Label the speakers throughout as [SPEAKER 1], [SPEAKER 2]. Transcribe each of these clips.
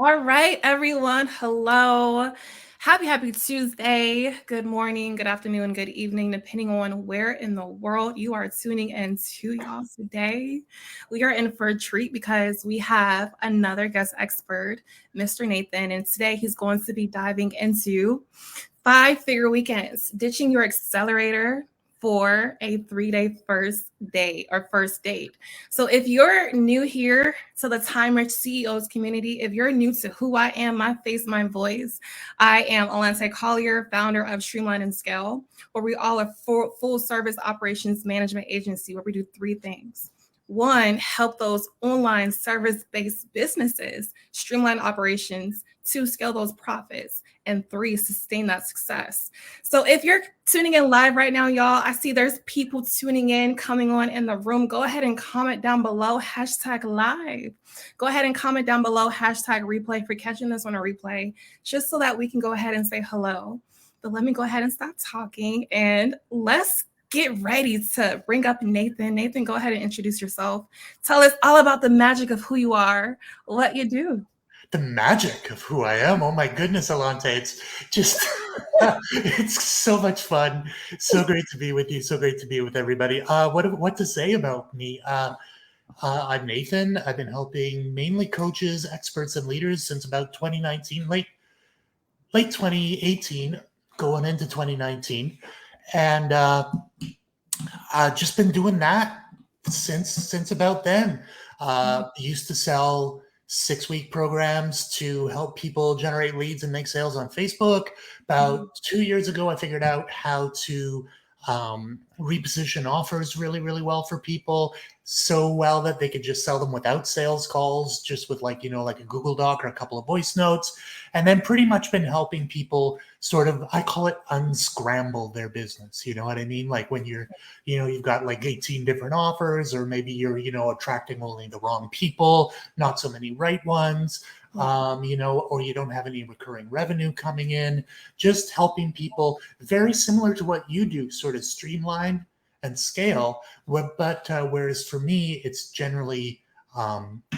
[SPEAKER 1] All right, everyone. Hello. Happy Tuesday. Good morning, good afternoon, good evening, depending on where in the world you are tuning in to, y'all. Today, we are in for a treat because we have another guest expert, Mr. Nathan. And today he's going to be diving into 5-figure weekends, ditching your accelerator for a 3-day first date. So if you're new here to the Time Rich CEOs community, if you're new to who I am, my face, my voice, I am Alante Collier, founder of Streamline and Scale, where we all are full service operations management agency where we do three things. One, help those online service-based businesses streamline operations. Two, scale those profits. And three, sustain that success. So if you're tuning in live right now, y'all, I see there's people tuning in, coming on in the room. Go ahead and comment down below, #live. Go ahead and comment down below, #replay for catching this on a replay, just so that we can go ahead and say hello. But let me go ahead and stop talking and let's get ready to bring up Nathan. Nathan, go ahead and introduce yourself. Tell us all about the magic of who you are, what you do.
[SPEAKER 2] The magic of who I am. Oh my goodness, Alante. It's just, it's so much fun. So great to be with you. So great to be with everybody. What to say about me? I'm Nathan. I've been helping mainly coaches, experts, and leaders since about 2019, late 2018, going into 2019. And I've just been doing that since about then. Used to sell 6-week programs to help people generate leads and make sales on Facebook. About 2 years ago, I figured out how to reposition offers really well for people, so well that they could just sell them without sales calls, just with like a Google Doc or a couple of voice notes. And then pretty much been helping people sort of, I call it unscramble their business. You know what I mean? Like when you've got like 18 different offers, or maybe you're, attracting only the wrong people, not so many right ones, or you don't have any recurring revenue coming in, just helping people very similar to what you do, sort of streamline and scale. But whereas for me, it's generally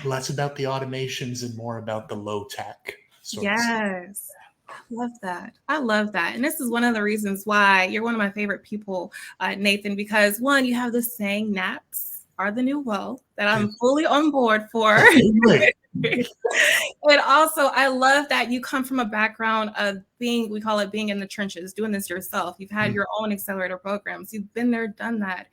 [SPEAKER 2] less about the automations and more about the low tech.
[SPEAKER 1] Yes. I love that. And this is one of the reasons why you're one of my favorite people, Nathan, because one, you have this saying, naps are the new wealth, that I'm fully on board for. And also, I love that you come from a background of we call it being in the trenches, doing this yourself. You've had your own accelerator programs. You've been there, done that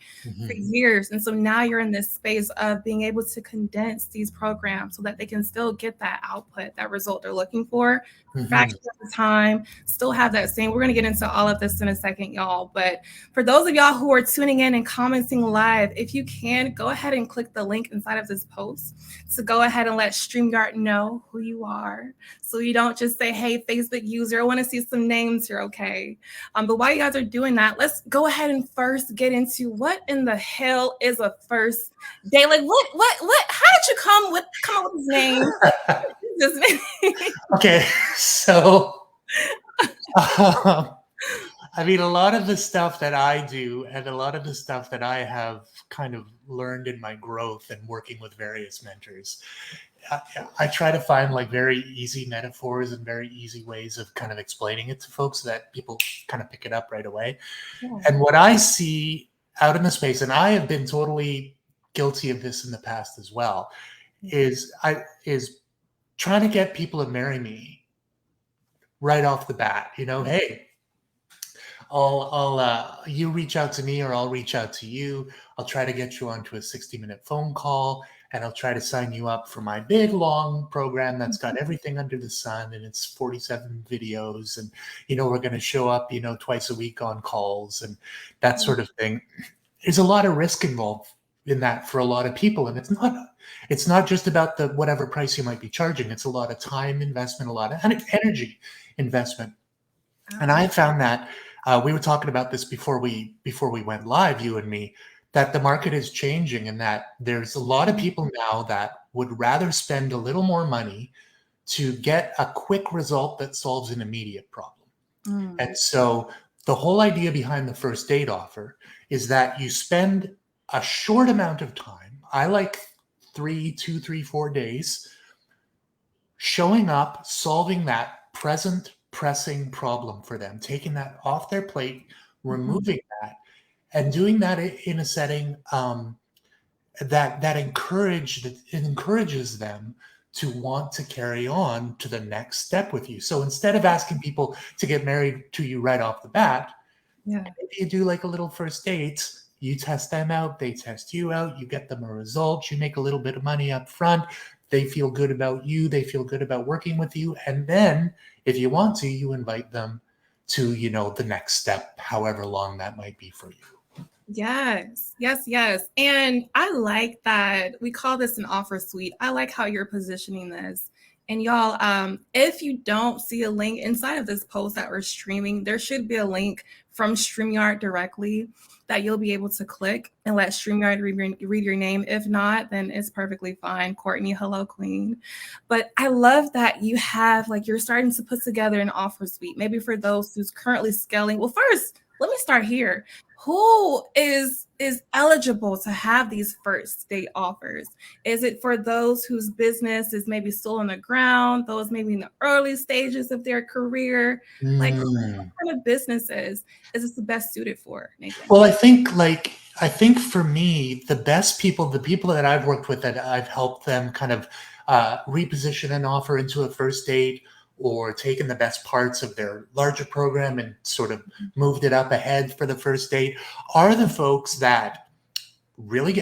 [SPEAKER 1] for years. And so now you're in this space of being able to condense these programs so that they can still get that output, that result they're looking for, fraction of the time, still have that same. We're going to get into all of this in a second, y'all. But for those of y'all who are tuning in and commenting live, if you can, go ahead and click the link inside of this post to go ahead and let StreamYard know who you are. So you don't just say, hey, Facebook user, I want to see some names here, okay? But while you guys are doing that, let's go ahead and first get into what in the hell is a first date? Like, what? How did you come up with this name?
[SPEAKER 2] Okay, so I mean, a lot of the stuff that I do and a lot of the stuff that I have kind of learned in my growth and working with various mentors, I try to find like very easy metaphors and very easy ways of kind of explaining it to folks so that people kind of pick it up right away. Yeah. And what I see out in the space, and I have been totally guilty of this in the past as well, is trying to get people to marry me right off the bat. Hey, I'll you reach out to me or I'll reach out to you. I'll try to get you onto a 60-minute phone call, and I'll try to sign you up for my big long program that's got everything under the sun, and it's 47 videos, and we're going to show up twice a week on calls and that sort of thing. There's a lot of risk involved in that for a lot of people, and it's not just about the whatever price you might be charging. It's a lot of time investment, a lot of energy investment. And I found that we were talking about this before we went live, you and me, that the market is changing, and that there's a lot of people now that would rather spend a little more money to get a quick result that solves an immediate problem. And so the whole idea behind the first date offer is that you spend a short amount of time. I like 3, 4 days showing up, solving that present pressing problem for them, taking that off their plate,
[SPEAKER 1] Mhm.
[SPEAKER 2] removing that, and doing that in a setting that encourages them to want to carry on to the next step with you. So instead of asking people to get married to you right off the bat,
[SPEAKER 1] Yeah.
[SPEAKER 2] maybe you do like a little first date. You test them out, they test you out, you get them a result, you make a little bit of money up front. They feel good about you, they feel good about working with you. And then if you want to, you invite them to, the next step, however long that might be for you.
[SPEAKER 1] Yes, yes, yes. And I like that we call this an offer suite. I like how you're positioning this. And y'all, if you don't see a link inside of this post that we're streaming, there should be a link from StreamYard directly that you'll be able to click and let StreamYard read your name. If not, then it's perfectly fine. Courtney, hello, queen. But I love that you have, like, you're starting to put together an offer suite, maybe for those who's currently scaling. Well, first, let me start here. Who is eligible to have these first date offers? Is it for those whose business is maybe still on the ground, those maybe in the early stages of their career? Like, what
[SPEAKER 2] Mm.
[SPEAKER 1] kind of businesses is this the best suited for, Nathan?
[SPEAKER 2] Well, I think for me, the people that I've worked with, that I've helped them kind of reposition an offer into a first date, or taken the best parts of their larger program and sort of moved it up ahead for the first date, are the folks that really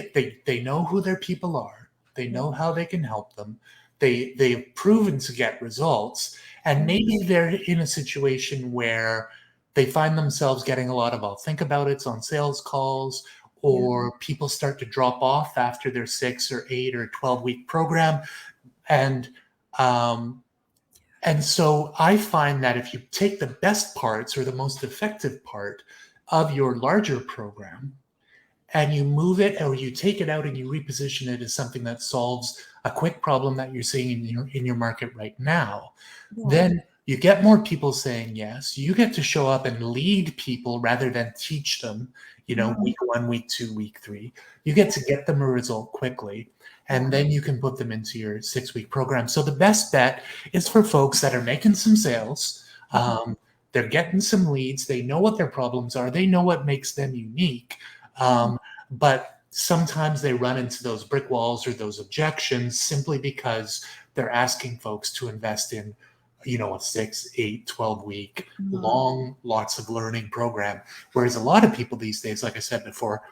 [SPEAKER 2] they know who their people are. They
[SPEAKER 1] Yeah.
[SPEAKER 2] know how they can help them. They've proven to get results, and
[SPEAKER 1] Yeah.
[SPEAKER 2] maybe they're in a situation where they find themselves getting a lot of "I'll think about it's" on sales calls,
[SPEAKER 1] Yeah.
[SPEAKER 2] or people start to drop off after their 6 or 8 or 12 week program, and um, and so I find that if you take the best parts or the most effective part of your larger program, and you move it, or you take it out and you reposition it as something that solves a quick problem that you're seeing in your market right now,
[SPEAKER 1] Yeah.
[SPEAKER 2] then you get more people saying yes. You get to show up and lead people rather than teach them,
[SPEAKER 1] Mhm.
[SPEAKER 2] week 1, week 2, week 3. You get them a result quickly,
[SPEAKER 1] Yeah.
[SPEAKER 2] and then you can put them into your 6-week program. So the best bet is for folks that are making some sales.
[SPEAKER 1] Mhm.
[SPEAKER 2] They're getting some leads. They know what their problems are. They know what makes them unique. But sometimes they run into those brick walls or those objections simply because they're asking folks to invest in, a 6, 8, 12 week
[SPEAKER 1] Mhm.
[SPEAKER 2] long, lots of learning program. Whereas a lot of people these days, like I said before,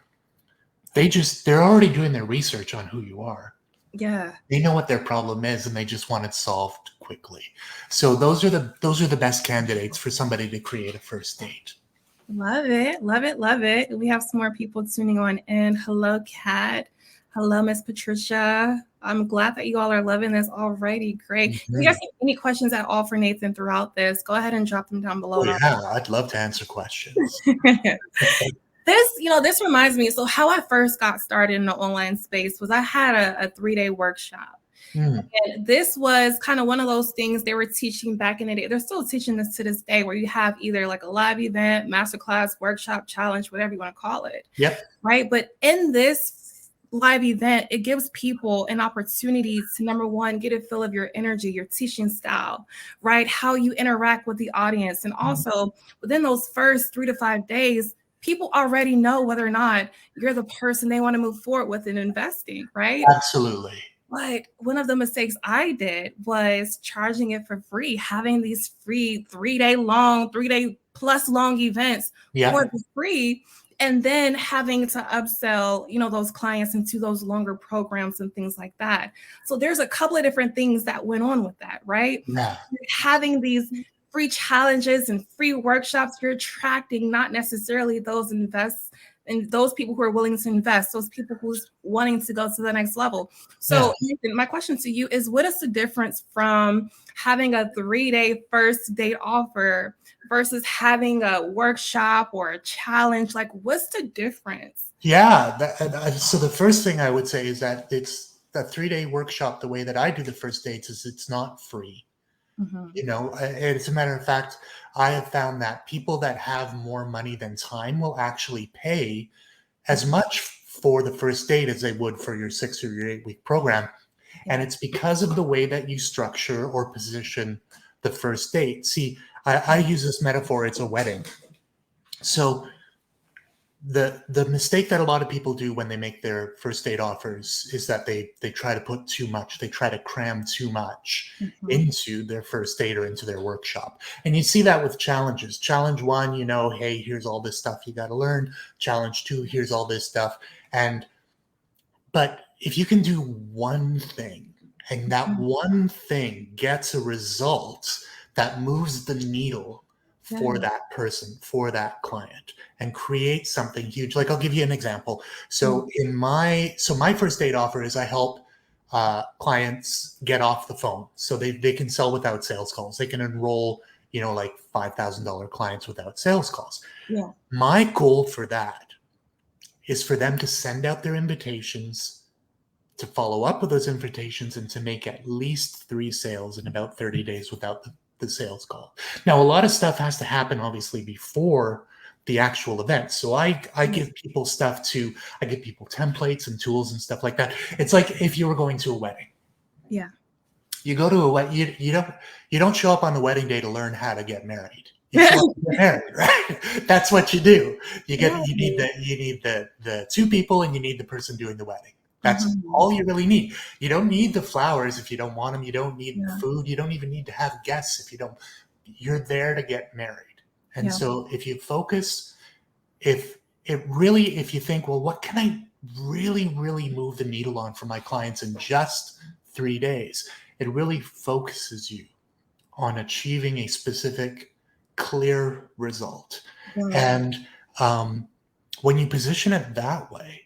[SPEAKER 2] they're already doing their research on who you are.
[SPEAKER 1] Yeah.
[SPEAKER 2] They know what their problem is and they just want it solved quickly. So those are the best candidates for somebody to create a first date.
[SPEAKER 1] Love it. Love it. Love it. We have some more people tuning on in. Hello, Kat. Hello, Miss Patricia. I'm glad that you all are loving this already. Great. If you guys
[SPEAKER 2] Mhm.
[SPEAKER 1] have any questions at all for Nathan throughout this, go ahead and drop them down below.
[SPEAKER 2] Oh
[SPEAKER 1] And
[SPEAKER 2] yeah, I'd love to answer questions.
[SPEAKER 1] this reminds me. So how I first got started in the online space was I had a 3-day workshop.
[SPEAKER 2] Mm,
[SPEAKER 1] And this was kind of one of those things they were teaching back in the day. They're still teaching this to this day, where you have either like a live event, masterclass, workshop, challenge, whatever you want to call it,
[SPEAKER 2] yep.
[SPEAKER 1] right? But in this live event, it gives people an opportunity to, number one, get a feel of your energy, your teaching style, right? How you interact with the audience. And also within those first 3 to 5 days, people already know whether or not you're the person they want to move forward with in investing, right?
[SPEAKER 2] Absolutely.
[SPEAKER 1] But one of the mistakes I did was charging it for free, having these free 3-day plus long events for
[SPEAKER 2] Yeah.
[SPEAKER 1] the free, and then having to upsell, those clients into those longer programs and things like that. So there's a couple of different things that went on with that, right?
[SPEAKER 2] Yeah.
[SPEAKER 1] Having these free challenges and free workshops, you're attracting not necessarily those and those people who are willing to invest, those people who's wanting to go to the next level.
[SPEAKER 2] Yeah.
[SPEAKER 1] So Nathan, my question to you is, what is the difference from having a 3-day first date offer versus having a workshop or a challenge? Like, what's the difference?
[SPEAKER 2] Yeah. So the first thing I would say is that it's the 3-day workshop. The way that I do the first dates is it's not free.
[SPEAKER 1] Mhm.
[SPEAKER 2] As a matter of fact, I have found that people that have more money than time will actually pay as much for the first date as they would for your 6 or your 8 week program. And it's because of the way that you structure or position the first date. See, I use this metaphor, it's a wedding. So the mistake that a lot of people do when they make their first date offers is that they try to put too much, they try to cram too much into their first date or into their workshop. And you see that with challenges. Challenge 1, hey, here's all this stuff you got to learn. Challenge 2, here's all this stuff. But if you can do one thing and that one thing gets a result that moves the needle for that person, for that client, and create something huge. Like, I'll give you an example. So my first date offer is I help clients get off the phone so they can sell without sales calls. They can enroll, like $5,000 clients without sales calls.
[SPEAKER 1] Yeah.
[SPEAKER 2] My goal for that is for them to send out their invitations, to follow up with those invitations, and to make at least 3 sales in about 30 days without the sales call. Now, a lot of stuff has to happen, obviously, before the actual event. So I give people I give people templates and tools and stuff like that. It's like if you were going to a wedding. Yeah. You go to a wedding, you don't show up on the wedding day to learn how to get married. You show up to get married, right? That's what you do. You need the 2 people, and you need the person doing the wedding. That's all you really need. You don't need the flowers if you don't want them. You don't need food. You don't even need to have guests if you don't. You're there to get married. And so if you focus, if you think, well, what can I really, really move the needle on for my clients in just 3 days? It really focuses you on achieving a specific, clear result. And when you position it that way,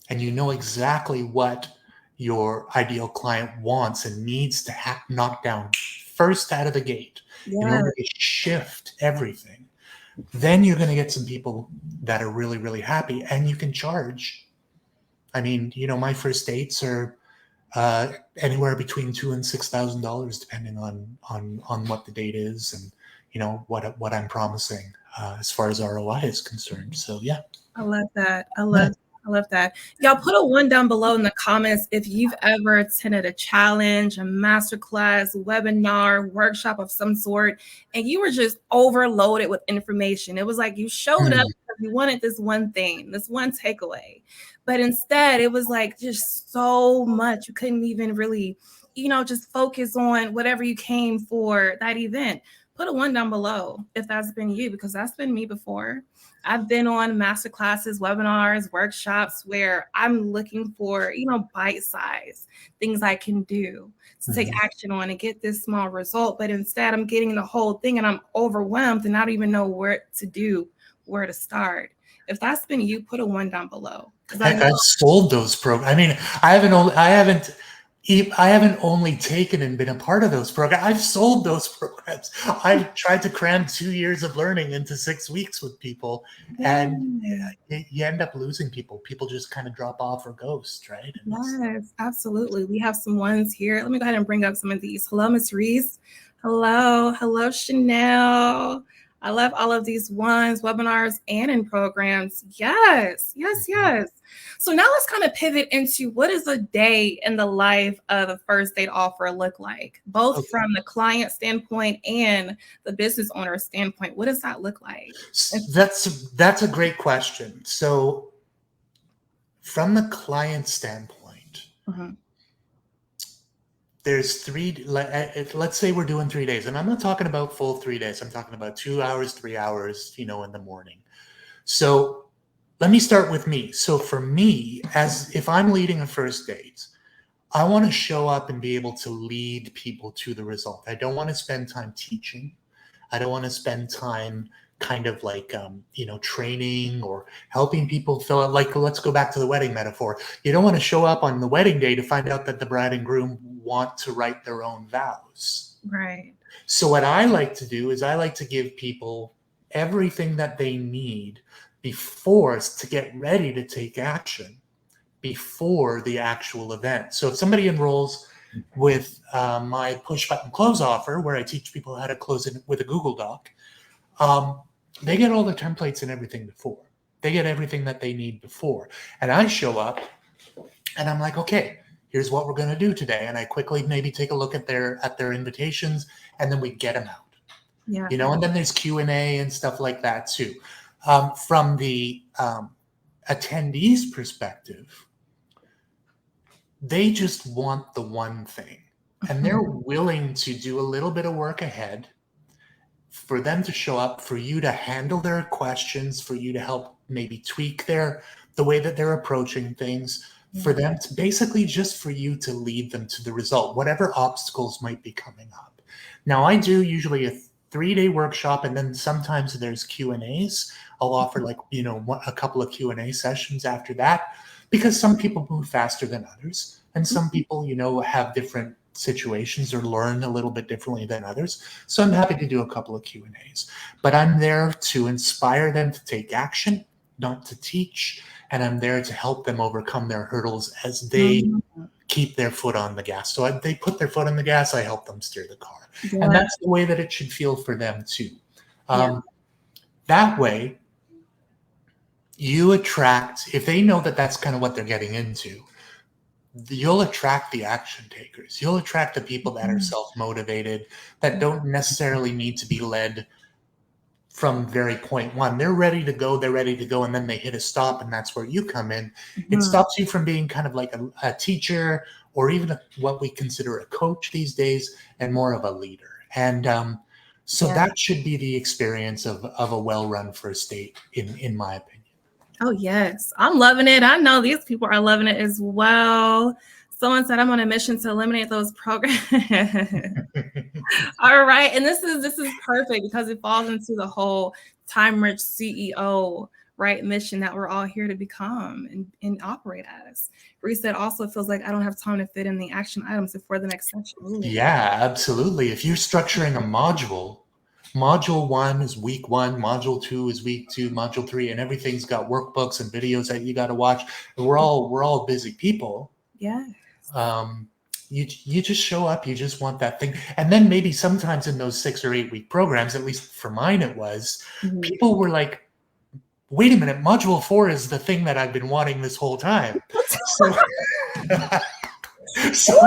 [SPEAKER 2] and you know exactly what your ideal client wants and needs to knock down first out of the gate in order to shift everything, then you're going to get some people that are really, really happy, and you can charge. I mean, my first dates are anywhere between $2,000 and $6,000, depending on what the date is and what I'm promising as far as ROI is concerned. So yeah,
[SPEAKER 1] I love that. I love that. Y'all put a 1 down below in the comments if you've ever attended a challenge, a masterclass, webinar, workshop of some sort, and you were just overloaded with information. It was like you showed up because you wanted this one thing, this one takeaway. But instead, it was like just so much. You couldn't even really, just focus on whatever you came for that event. Put a 1 down below if that's been you, because that's been me before. I've been on master classes, webinars, workshops where I'm looking for, bite size things I can do to take action on and get this small result. But instead, I'm getting the whole thing and I'm overwhelmed and I don't even know where to start. If that's been you, put a 1 down below.
[SPEAKER 2] I've sold those programs. I mean, I haven't only taken and been a part of those programs. I've sold those programs. I've tried to cram 2 years of learning into 6 weeks with people, and you end up losing people. People just kind of drop off or ghost, right?
[SPEAKER 1] Yes, absolutely. We have some ones here. Let me go ahead and bring up some of these. Hello, Miss Reese. Hello, Chanel. I love all of these ones, webinars, and in programs. Yes. So now let's kind of pivot into what does a day in the life of a first date offer look like, both from the client standpoint and the business owner standpoint. What does that look like?
[SPEAKER 2] That's a great question. So from the client standpoint, there's 3, let's say we're doing 3 days, and I'm not talking about full 3 days. I'm talking about 2 hours, 3 hours, in the morning. So let me start with me. So for me, as if I'm leading a first date, I want to show up and be able to lead people to the result. I don't want to spend time teaching. I don't want to spend time kind of like, training or helping people fill out. Like, let's go back to the wedding metaphor. You don't want to show up on the wedding day to find out that the bride and groom want to write their own vows.
[SPEAKER 1] Right.
[SPEAKER 2] So what I like to do is I like to give people everything that they need before to get ready to take action before the actual event. So if somebody enrolls with my push button close offer, where I teach people how to close it with a Google Doc, they get all the templates and everything before. They get everything that they need before. And I show up and I'm like, okay, here's what we're going to do today. And I quickly maybe take a look at their invitations, and then we get them out.
[SPEAKER 1] Yeah.
[SPEAKER 2] And then there's Q&A and stuff like that too. From the attendees' perspective, they just want the one thing, and they're willing to do a little bit of work ahead for them to show up, for you to handle their questions, for you to help maybe tweak the way that they're approaching things, for them to basically just for you to lead them to the result, whatever obstacles might be coming up. Now, I do usually a 3-day workshop, and then sometimes there's Q&As. I'll offer a couple of Q&A sessions after that, because some people move faster than others, and some people, have different situations or learn a little bit differently than others. So I'm happy to do a couple of Q&As, but I'm there to inspire them to take action, not to teach. And I'm there to help them overcome their hurdles as they keep their foot on the gas. So they put their foot on the gas, I help them steer the car. Yeah. And that's the way that it should feel for them too. That way, you attract, if they know that that's kind of what they're getting into, you'll attract the action takers. You'll attract the people that are self-motivated, that don't necessarily need to be led from very point one. They're ready to go, and then they hit a stop, and that's where you come in. It stops you from being kind of like a teacher, or even what we consider a coach these days, and more of a leader. And that should be the experience of a well-run first date, in my opinion.
[SPEAKER 1] Oh, yes. I'm loving it. I know these people are loving it as well. Someone said I'm on a mission to eliminate those programs. All right. And this is perfect, because it falls into the whole time-rich CEO, right, mission that we're all here to become and operate as. Reese said also, it feels like I don't have time to fit in the action items before the next session. Ooh.
[SPEAKER 2] Yeah, absolutely. If you're structuring a module 1 is week 1, module 2 is week 2, module 3, and everything's got workbooks and videos that you got to watch. And we're all busy people.
[SPEAKER 1] Yeah.
[SPEAKER 2] You just show up. You just want that thing. And then maybe sometimes in those 6 or 8 week programs, at least for mine it was, people were like, wait a minute, module 4 is the thing that I've been wanting this whole time. So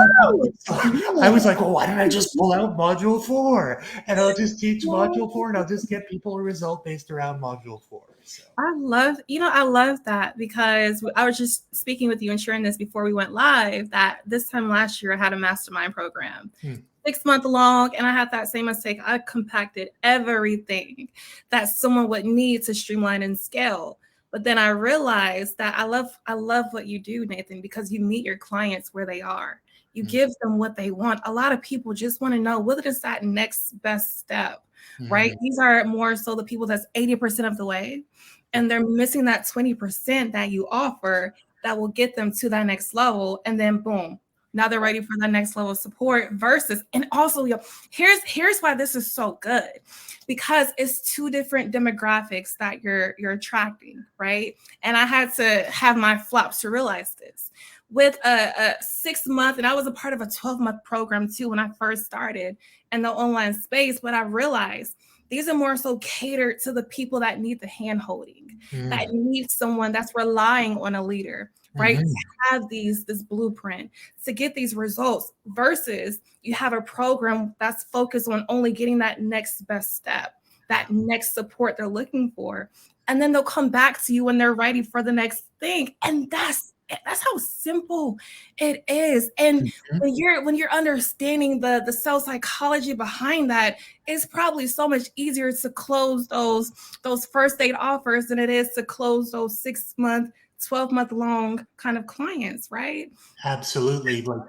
[SPEAKER 2] I was like, well, why don't I just pull out module 4, and I'll just teach module 4, and I'll just get people a result based around module 4. So
[SPEAKER 1] I love that, because I was just speaking with you and sharing this before we went live, that this time last year I had a mastermind program, 6 month long, and I had that same mistake. I compacted everything that someone would need to streamline and scale. But then I realized that I love what you do, Nathan, because you meet your clients where they are. You give them what they want. A lot of people just want to know, what is that next best step, right? These are more so the people that's 80% of the way, and they're missing that 20% that you offer that will get them to that next level. And then boom, now they're ready for the next level of support. Versus, and also, here's why this is so good, because it's 2 different demographics that you're attracting, right? And I had to have my flops to realize this. With a 6 month, and I was a part of a 12-month program too when I first started in the online space, but I realized these are more so catered to the people that need the hand holding, that need someone that's relying on a leader, right? To have this blueprint to get these results, versus you have a program that's focused on only getting that next best step, that next support they're looking for. And then they'll come back to you when they're ready for the next thing. And that's how simple it is. And when you're understanding the cell psychology behind that, it's probably so much easier to close those first date offers than it is to close those 6 month, 12-month long kind of clients, right?
[SPEAKER 2] Absolutely. Like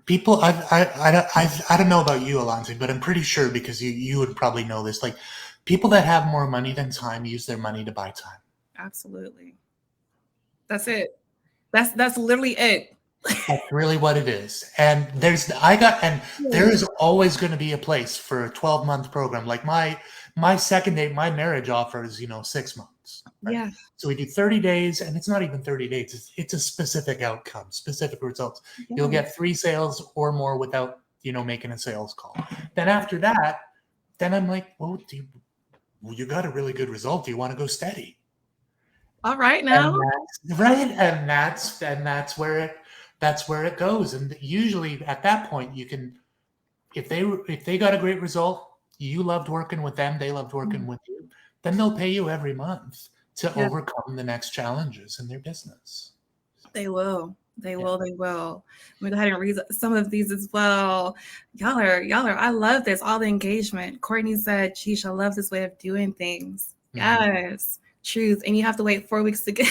[SPEAKER 2] people, I don't know about you, Alonso, but I'm pretty sure, because you would probably know this. Like, people that have more money than time use their money to buy time.
[SPEAKER 1] Absolutely. That's it. That's literally it.
[SPEAKER 2] That's really what it is. And there is always going to be a place for a 12-month program. Like my second date, my marriage offer is 6 months. Right?
[SPEAKER 1] Yeah.
[SPEAKER 2] So we do 30 days, and it's not even 30 days. It's a specific outcome, specific results. Yeah. You'll get 3 sales or more without making a sales call. Then after that, I'm like, well, you got a really good result. Do you want to go steady?
[SPEAKER 1] All right now.
[SPEAKER 2] And that's where that's where it goes. And usually at that point, you can, if they got a great result, you loved working with them, they loved working with you, then they'll pay you every month to
[SPEAKER 1] Yeah,
[SPEAKER 2] overcome the next challenges in their business.
[SPEAKER 1] they will. They
[SPEAKER 2] Yeah.
[SPEAKER 1] will. They will. Let me go ahead and read some of these as well. Y'all are. I love this. All the engagement. Courtney said, "Geesh, I love this way of doing things." Yes, truth. And you have to wait 4 weeks to get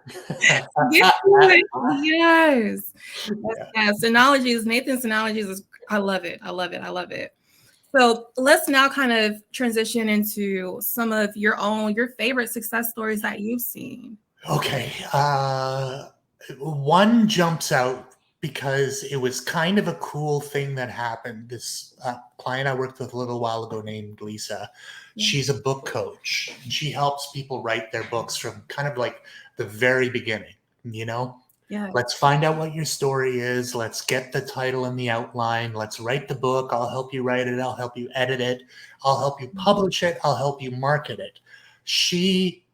[SPEAKER 1] get to it. Yes, yes,
[SPEAKER 2] Yeah.
[SPEAKER 1] yes. Analogies. Nathan's analogies is. I love it. I love it. I love it. So let's now kind of transition into some of your favorite success stories that you've seen.
[SPEAKER 2] Okay. One jumps out because it was kind of a cool thing that happened. This client I worked with a little while ago named Lisa,
[SPEAKER 1] Yeah.
[SPEAKER 2] she's a book coach. And she helps people write their books from kind of like the very beginning, you know?
[SPEAKER 1] Yeah.
[SPEAKER 2] Let's find out what your story is. Let's get the title and the outline. Let's write the book. I'll help you write it. I'll help you edit it. I'll help you publish it. I'll help you market it. She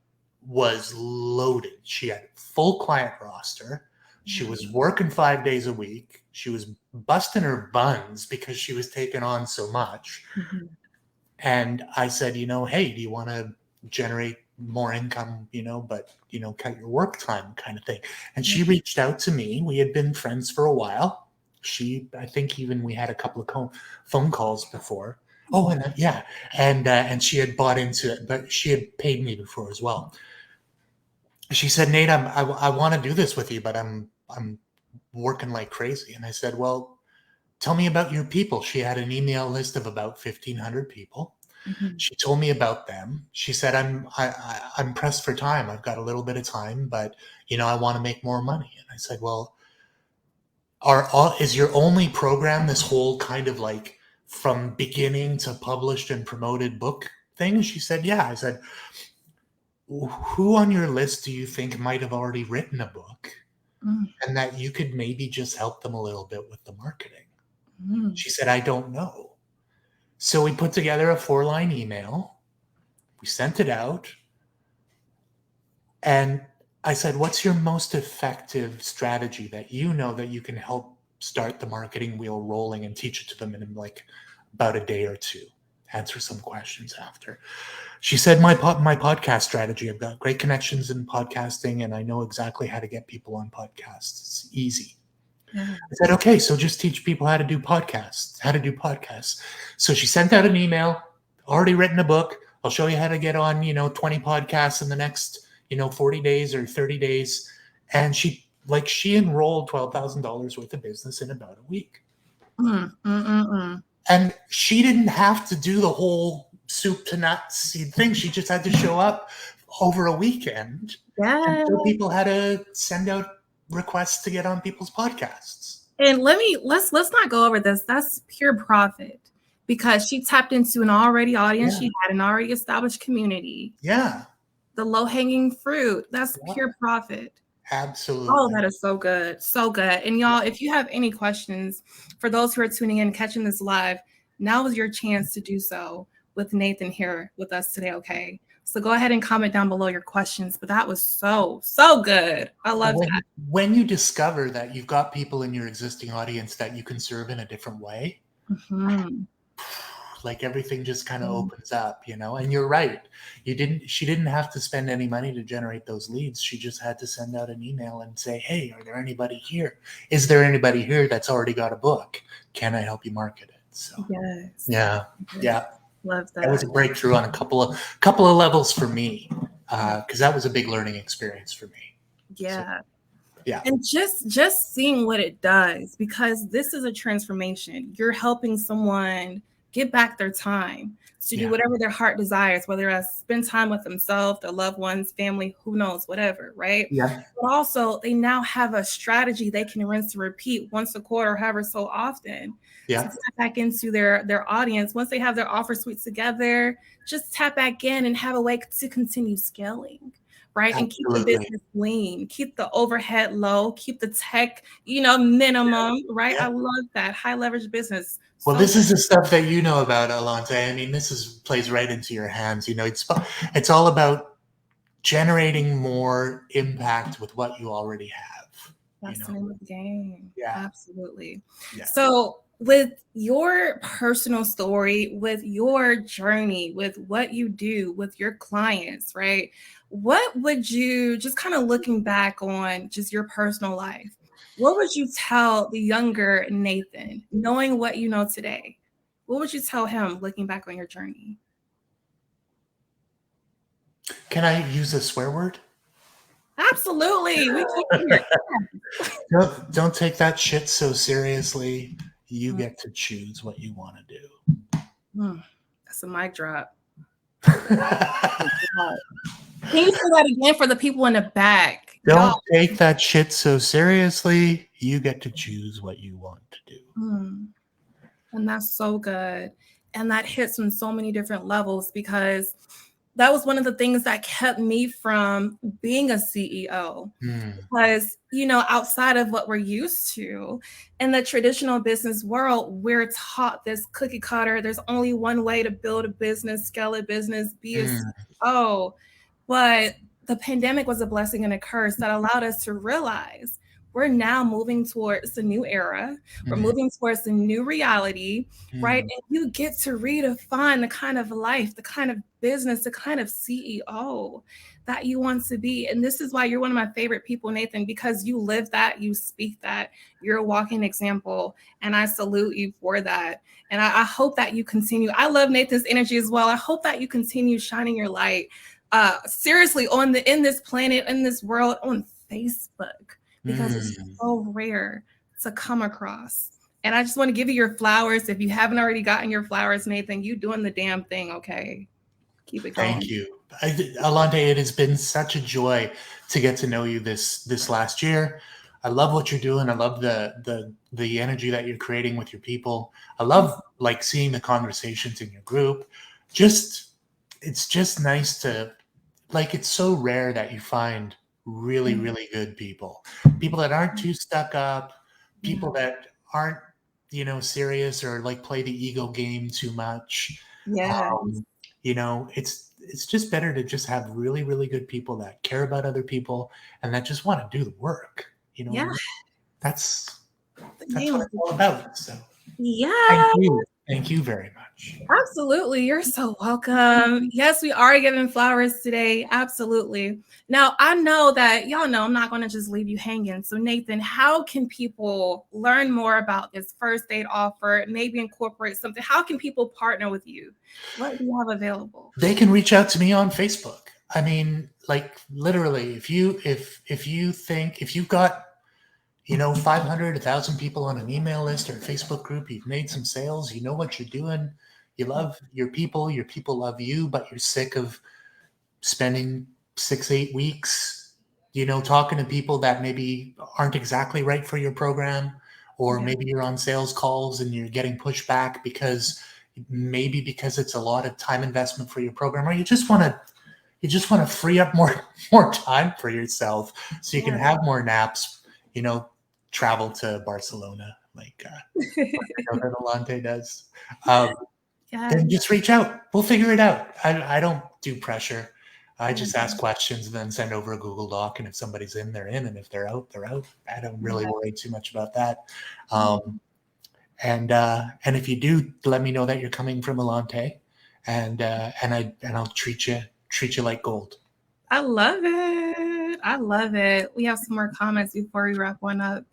[SPEAKER 2] was loaded. She had full client roster. She was working 5 days a week. She was busting her buns because she was taking on so much.
[SPEAKER 1] Mhm.
[SPEAKER 2] And I said, hey, do you want to generate more income, but, cut your work time kind of thing. And she reached out to me. We had been friends for a while. I think even we had a couple of phone calls before. Oh, and yeah. And she had bought into it, but she had paid me before as well. She said, Nate, I want to do this with you, but I'm working like crazy. And I said, well, tell me about your people. She had an email list of about 1,500 people.
[SPEAKER 1] Mhm.
[SPEAKER 2] She told me about them. She said, I'm pressed for time. I've got a little bit of time, but I want to make more money. And I said, well, is your only program this whole kind of like from beginning to published and promoted book thing? She said, yeah. I said, who on your list do you think might have already written a book
[SPEAKER 1] Mm,
[SPEAKER 2] and that you could maybe just help them a little bit with the marketing?
[SPEAKER 1] mm.
[SPEAKER 2] She said, I don't know. So we put together a 4-line email. We sent it out. And I said, what's your most effective strategy that that you can help start the marketing wheel rolling and teach it to them in like about a day or two? Answer some questions after. She said, my podcast strategy. I've got great connections in podcasting and I know exactly how to get people on podcasts. It's easy.
[SPEAKER 1] Yeah.
[SPEAKER 2] I said, okay, so just teach people how to do podcasts. So she sent out an email, already written a book. I'll show you how to get on, 20 podcasts in the next, 40 days or 30 days. And she enrolled $12,000 worth of business in about a week.
[SPEAKER 1] Mm, mm, mm, mm.
[SPEAKER 2] And she didn't have to do the whole soup to nuts thing. She just had to show up over a weekend and
[SPEAKER 1] Yeah.
[SPEAKER 2] show people how to send out requests to get on people's podcasts.
[SPEAKER 1] And let's not go over this. That's pure profit because she tapped into an already audience.
[SPEAKER 2] Yeah.
[SPEAKER 1] She had an already established community.
[SPEAKER 2] Yeah.
[SPEAKER 1] The low-hanging fruit. That's
[SPEAKER 2] Yeah.
[SPEAKER 1] pure profit.
[SPEAKER 2] Absolutely.
[SPEAKER 1] Oh, that is so good. So good. And y'all, if you have any questions for those who are tuning in, catching this live, now is your chance to do so with Nathan here with us today, okay? So go ahead and comment down below your questions. But that was so good. I love that.
[SPEAKER 2] When you discover that you've got people in your existing audience that you can serve in a different way, like everything just kind of opens up, and you're right. She didn't have to spend any money to generate those leads. She just had to send out an email and say, hey, are there anybody here? Is there anybody here that's already got a book? Can I help you market it? So
[SPEAKER 1] yes.
[SPEAKER 2] Yeah.
[SPEAKER 1] Love that.
[SPEAKER 2] That was a breakthrough on a couple of levels for me. Because that was a big learning experience for me.
[SPEAKER 1] Yeah.
[SPEAKER 2] So, yeah.
[SPEAKER 1] And just seeing what it does, because this is a transformation. You're helping someone get back their time to do whatever their heart desires, whether it's spend time with themselves, their loved ones, family, who knows, whatever, right?
[SPEAKER 2] Yeah.
[SPEAKER 1] But also they now have a strategy they can rinse and repeat once a quarter, however so often.
[SPEAKER 2] Yeah.
[SPEAKER 1] To tap back into their audience. Once they have their offer suite together, just tap back in and have a way to continue scaling. Right.
[SPEAKER 2] Absolutely.
[SPEAKER 1] And keep the business lean, keep the overhead low, keep the tech, minimum. Right.
[SPEAKER 2] Yeah.
[SPEAKER 1] I love that. High leverage business.
[SPEAKER 2] Well, this is the stuff that you know about, Alante. I mean, plays right into your hands. It's all about generating more impact with what you already have. you
[SPEAKER 1] That's
[SPEAKER 2] know?
[SPEAKER 1] the name of the game.
[SPEAKER 2] Yeah.
[SPEAKER 1] Absolutely.
[SPEAKER 2] Yeah.
[SPEAKER 1] So, with your personal story, with your journey, with what you do with your clients, right? What would you, just kind of looking back on just your personal life, what would you tell the younger Nathan, knowing what you know today? What would you tell him looking back on your journey?
[SPEAKER 2] Can I use a swear word?
[SPEAKER 1] Absolutely. We keep it here.
[SPEAKER 2] Don't take that shit so seriously. You get to choose what you want to do.
[SPEAKER 1] Mm, that's a mic drop.
[SPEAKER 2] Don't
[SPEAKER 1] Can you say that again for the people in the back? Y'all.
[SPEAKER 2] take that shit so seriously. You get to choose what you want to do.
[SPEAKER 1] And that's so good. And that hits on so many different levels because that was one of the things that kept me from being a CEO. Because, outside of what we're used to in the traditional business world, we're taught this cookie cutter. There's only one way to build a business, scale a business, be a CEO. But the pandemic was a blessing and a curse that allowed us to realize we're now moving towards a new era. We're moving towards a new reality, right? And you get to redefine the kind of life, the kind of business, the kind of CEO that you want to be. And this is why you're one of my favorite people, Nathan, because you live that, you speak that, you're a walking example. And I salute you for that. And I hope that you continue. I love Nathan's energy as well. I hope that you continue shining your light seriously in this planet, in this world, on Facebook, because it's so rare to come across. And I just want to give you your flowers. If you haven't already gotten your flowers, Nathan, you doing the damn thing, okay? Keep it going.
[SPEAKER 2] Thank you. Alante, it has been such a joy to get to know you this last year. I love what you're doing. I love the energy that you're creating with your people. I love like seeing the conversations in your group. It's just nice to like it's so rare that you find really, really good people. People that aren't too stuck up, people that aren't, serious or like play the ego game too much.
[SPEAKER 1] Yeah.
[SPEAKER 2] It's just better to just have really, really good people that care about other people and that just want to do the work.
[SPEAKER 1] Yeah.
[SPEAKER 2] That's
[SPEAKER 1] The
[SPEAKER 2] what
[SPEAKER 1] name of
[SPEAKER 2] it's all about. So thank
[SPEAKER 1] Yeah.
[SPEAKER 2] you. Thank you very much.
[SPEAKER 1] Absolutely. You're so welcome. Yes, we are giving flowers today. Absolutely. Now, I know that y'all know I'm not going to just leave you hanging. So, Nathan, how can people learn more about this first aid offer, maybe incorporate something? How can people partner with you? What do you have available?
[SPEAKER 2] They can reach out to me on Facebook. I mean, like literally, if you've got 500, 1,000 people on an email list or a Facebook group, you've made some sales, you know what you're doing, you love your people love you, but you're sick of spending 6-8 weeks, talking to people that maybe aren't exactly right for your program, or maybe you're on sales calls and you're getting pushback because it's a lot of time investment for your program, or you just want to free up more time for yourself so you can have more naps, travel to Barcelona like that Alante does. Then just reach out. We'll figure it out. I don't do pressure. I just ask questions and then send over a Google Doc. And if somebody's in, they're in. And if they're out, they're out. I don't really worry too much about that. And if you do, let me know that you're coming from Alante, and I'll treat you like gold.
[SPEAKER 1] I love it. I love it. We have some more comments before we wrap one up.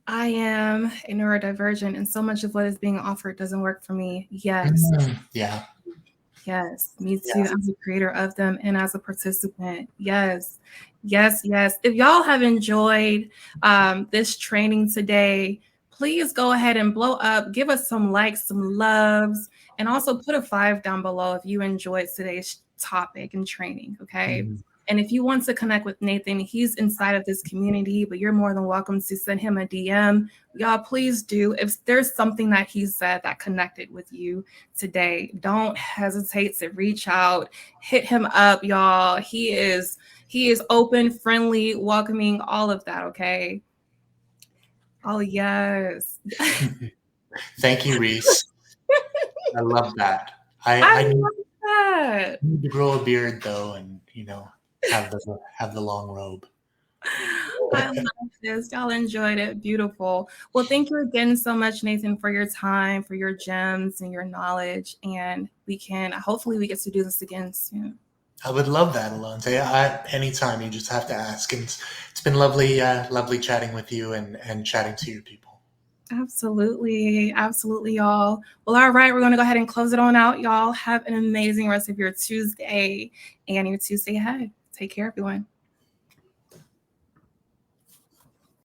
[SPEAKER 1] I am a neurodivergent, and so much of what is being offered doesn't work for me. Yes.
[SPEAKER 2] Yeah.
[SPEAKER 1] Yes. Me too, as a creator of them and as a participant. Yes. Yes. Yes. If y'all have enjoyed this training today, please go ahead and blow up, give us some likes, some loves, and also put a 5 down below if you enjoyed today's topic and training. Okay. And if you want to connect with Nathan, he's inside of this community, but you're more than welcome to send him a DM. Y'all, please do. If there's something that he said that connected with you today, don't hesitate to reach out, hit him up, y'all. He is open, friendly, welcoming, all of that, okay? Oh, yes.
[SPEAKER 2] Thank you, Reese. I love that.
[SPEAKER 1] I love that.
[SPEAKER 2] Need to grow a beard though, and have the long robe.
[SPEAKER 1] I love this. Y'all enjoyed it. Beautiful. Well, thank you again so much, Nathan, for your time, for your gems and your knowledge. And hopefully we get to do this again soon.
[SPEAKER 2] I would love that, Alonte. Anytime, you just have to ask. And it's been lovely, lovely chatting with you and chatting to your people.
[SPEAKER 1] Absolutely. Absolutely, y'all. Well, all right. We're going to go ahead and close it on out. Y'all have an amazing rest of your Tuesday and your Tuesday ahead. Take care, everyone.